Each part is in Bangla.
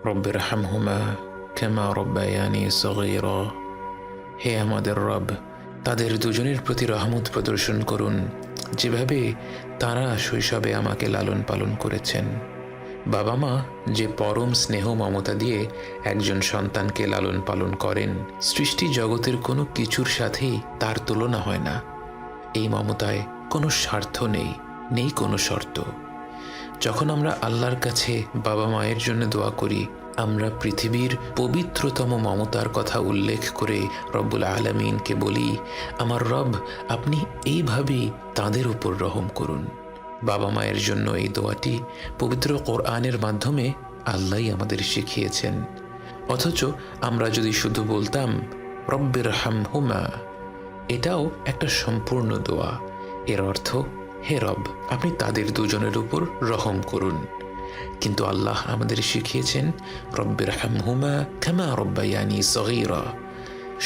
রব্বিরহামহুমা কামা রব্বায়ানি সগীরা। হে আমাদের রব, তাদের দুজনের প্রতি রহমত প্রদর্শন করুন, যেভাবে তারা শৈশবে আমাকে লালন পালন করেছেন। বাবা মা যে পরম স্নেহ মমতা দিয়ে একজন সন্তানকে লালন পালন করেন, সৃষ্টি জগতের কোনো কিছুর সাথেই তার তুলনা হয় না। এই মমতায় কোনো স্বার্থ নেই, নেই কোনো শর্ত। যখন আমরা আল্লাহর কাছে বাবা মায়ের জন্য দোয়া করি, আমরা পৃথিবীর পবিত্রতম মমতার কথা উল্লেখ করে রব্বুল আলামিনকে বলি, আমার রব, আপনি এইভাবেই তাদের উপর রহম করুন। বাবা মায়ের জন্য এই দোয়াটি পবিত্র কোরআনের মাধ্যমে আল্লাহই আমাদের শিখিয়েছেন। অথচ আমরা যদি শুধু বলতাম রব্বিরহামহুমা, এটাও একটা সম্পূর্ণ দোয়া। এর অর্থ, হে রব, আপনি তাদের দুজনের উপর রহম করুন। কিন্তু আল্লাহ আমাদের শিখিয়েছেন রব্বিরহামহুমা কামা রব্বায়ানি সগীরা।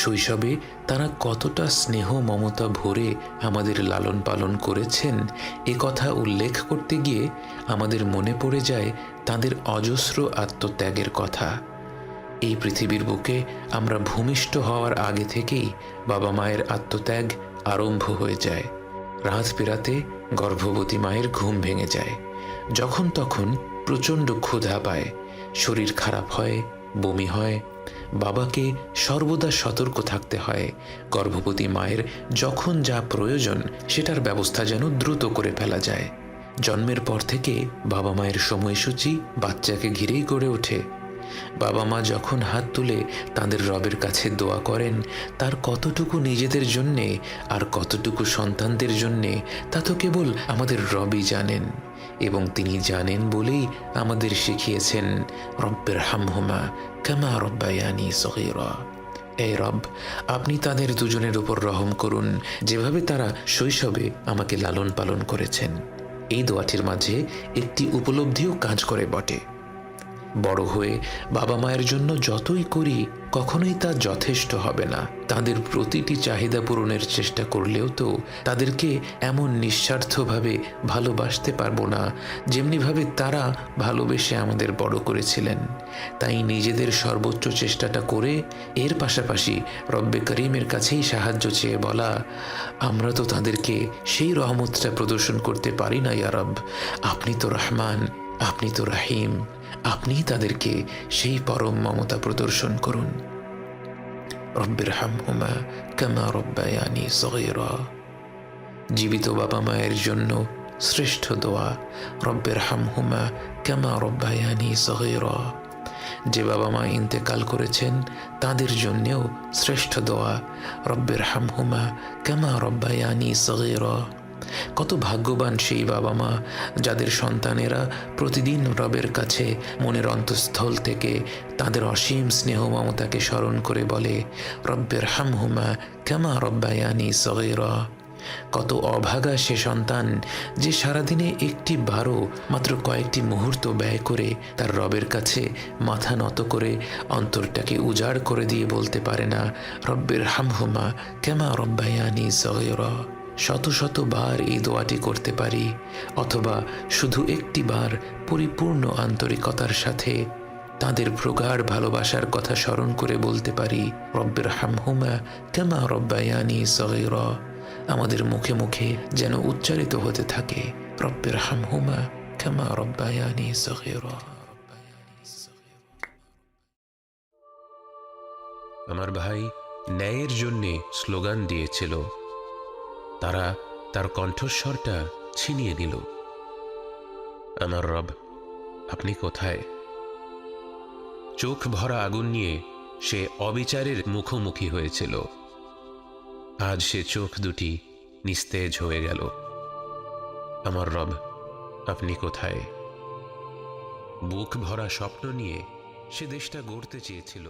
শৈশবে তারা কতটা স্নেহ মমতা ভরে আমাদের লালন পালন করেছেন, এ কথা উল্লেখ করতে গিয়ে আমাদের মনে পড়ে যায় তাদের অজস্র আত্মত্যাগের কথা। এই পৃথিবীর বুকে আমরা ভূমিষ্ঠ হওয়ার আগে থেকেই বাবা মায়ের আত্মত্যাগ আরম্ভ হয়ে যায়। রাত পেরাতে গর্ভবতী মায়ের ঘুম ভেঙে যায়, যখন তখন প্রচণ্ড ক্ষুধা পায়, শরীর খারাপ হয়, বমি হয়। বাবাকে সর্বদা সতর্ক থাকতে হয়, গর্ভবতী মায়ের যখন যা প্রয়োজন সেটার ব্যবস্থা যেন দ্রুত করে ফেলা যায়। জন্মের পর থেকে বাবা মায়ের সময়সূচি বাচ্চাকে ঘিরেই গড়ে ওঠে। বাবা মা যখন হাত তুলে তাদের রবের কাছে দোয়া করেন, তার কতটুকু নিজেদের জন্যে আর কতটুকু সন্তানদের জন্যে তা তো কেবল আমাদের রবই জানেন। এবং তিনি জানেন বলেই আমাদের শিখিয়েছেন রব্বিরহামহুমা কামা রব্বায়ানি সগীরা। এই রব, আপনি তাদের দুজনের উপর রহম করুন, যেভাবে তারা শৈশবে আমাকে লালন পালন করেছেন। এই দোয়াটির মাঝে একটি উপলব্ধিও কাজ করে বটে। বড় হয়ে বাবা মায়ের জন্য যতই করি, কখনোই তা যথেষ্ট হবে না। তাদের প্রতিটি চাহিদা পূরণের চেষ্টা করলেও তো তাদেরকে এমন নিঃস্বার্থভাবে ভালোবাসতে পারবো না, যেমনিভাবে তারা ভালোবেসে আমাদের বড় করেছিলেন। তাই নিজেদের সর্বোচ্চ চেষ্টাটা করে এর পাশাপাশি রব্বে করিমের কাছেই সাহায্য চেয়ে বলা, আমরা তো তাদেরকে সেই রহমতটা প্রদর্শন করতে পারি না ইয়া রব। আপনি তো রহমান, আপনি তো রাহিম, আপনি তাদেরকে সেই পরম মমতা প্রদর্শন করুন। রব্বিরহামহুমা কামা রব্বায়ানি সগীরা। জীবিত বাবা মায়ের জন্য শ্রেষ্ঠ দোয়া রব্বিরহামহুমা কামা রব্বায়ানি সগীরা। যে বাবা মা ইন্তেকাল করেছেন তাদের জন্যেও শ্রেষ্ঠ দোয়া রব্বিরহামহুমা কামা রব্বায়ানি সগীরা। কত ভাগ্যবান সেই বাবা মা যাদের সন্তানেরা প্রতিদিন রবের কাছে মনের অন্তঃস্থল থেকে তাদের অসীম স্নেহ মমতাকে স্মরণ করে বলে রব্বিরহামহুমা কামা রব্বায়ানি সগীরা। কত অভাগা সে সন্তান যে সারাদিনে একটি বারও মাত্র কয়েকটি মুহূর্ত ব্যয় করে তার রবের কাছে মাথা নত করে অন্তরটাকে উজাড় করে দিয়ে বলতে পারে না রব্বিরহামহুমা কামা রব্বায়ানি সগীরা। শত শত বার এই দোয়াটি করতে পারি, অথবা শুধু একটি বার পরিপূর্ণ আন্তরিকতার সাথে তাদের প্রগাঢ় ভালোবাসার কথা স্মরণ করে বলতে পারি রব্বিরহামহুমা কামা রব্বায়ানি সগীরা। আমাদের মুখে মুখে যেন উচ্চারিত হতে থাকে রব্বিরহামহুমা কামা রব্বায়ানি সগীরা। আমার ভাই ন্যায়ের জন্যে স্লোগান দিয়েছিল, তারা তার কণ্ঠস্বরটা ছিনিয়ে নিল। আমার রব, আপনি কোথায়? চোখ ভরা আগুন নিয়ে সে অবিচারের মুখোমুখি হয়েছিল। আজ সে চোখ দুটি নিস্তেজ হয়ে গেল। আমার রব, আপনি কোথায়? বুক ভরা স্বপ্ন নিয়ে সে দেশটা গড়তে চেয়েছিল।